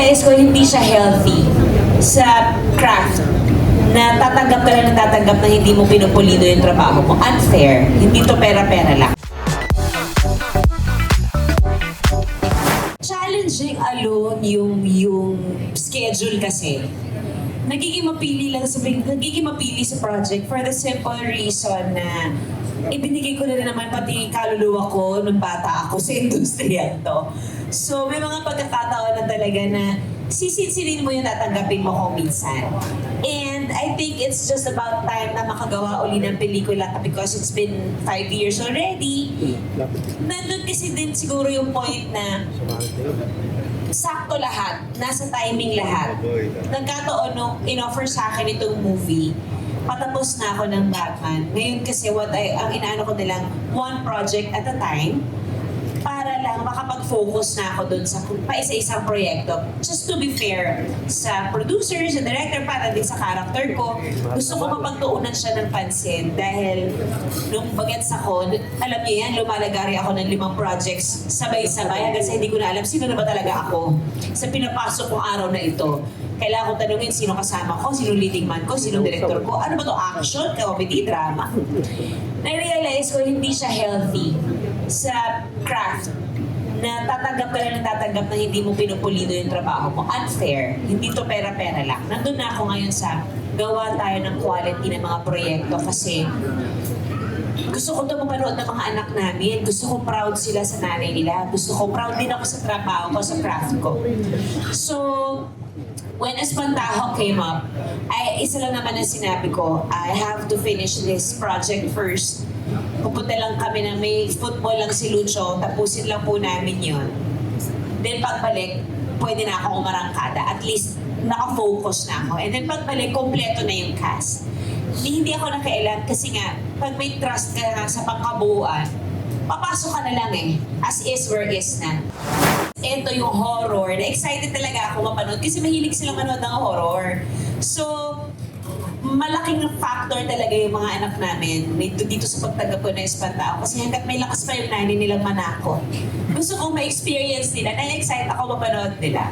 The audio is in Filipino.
na-realize ko hindi siya healthy sa craft. Na tatanggap ka lang ng tatanggap na hindi mo pinupulido yung trabaho mo. Unfair. Hindi to pera-pera lang. Challenging alone yung schedule kasi. Nagiging mapili sa project for the simple reason na ibinigay ko na rin naman pati kaluluwa ko nung bata ako sa industriya to. So may mga pagkakataon na talaga na sisinsilin mo yung tatanggapin mo kung minsan. And I think it's just about time na makagawa uli ng pelikula because it's been 5 years already. Nandun kasi din siguro yung point na sakto lahat, nasa timing lahat. Nagkataon nung in-offer sa akin itong movie, patapos na ako ng Batman. Ngayon kasi ang inaano ko nilang one project at a time para lang makapag-focus na ako dun sa paisa-isang proyekto. Just to be fair sa producers, sa director, para din sa character ko, gusto ko mapagtuunan siya ng pansin dahil nung bagets ako, alam niyo yan, lumalagari ako ng 5 projects sabay-sabay hanggang sa hindi ko na alam sino na ba talaga ako sa pinapasok kong araw na ito. Kailangan ko tanungin sino kasama ko, sino leading man ko, sino director ko, ano ba to, action, comedy, drama. Na-realize ko hindi siya healthy sa craft na tatanggap ka lang ng tatanggap na hindi mo pinupulido yung trabaho mo. Unfair. Hindi to pera-pera lang. Nandun na ako ngayon sa gawa tayo ng quality ng mga proyekto kasi gusto ko ito mapanood ng mga anak namin. Gusto ko proud sila sa nanay nila. Gusto ko proud din ako sa trabaho ko, sa craft ko. So, when Espantajo came up, isa lang naman ang sinabi ko, I have to finish this project first. Pupunta lang kami na may football lang si Lucho, tapusin lang po namin yun. Then pagbalik, pwede na ako umarangkada. At least, nakafocus na ako. And then pagbalik, kompleto na yung cast. Hindi ako nakailan kasi nga, pag may trust ka nga sa pangkabuuan, papasok ka na lang eh. As is, where is na. Ito yung horror. Na-excited talaga ako mapanood kasi mahilig silang manood ng horror. So, malaking factor talaga yung mga anak namin dito sa pagtanggap ko na Espantajo kasi hanggat may lakas pa yung nanay nilang manako. Gusto kong ma-experience nila. Na-excite ako mapanood nila.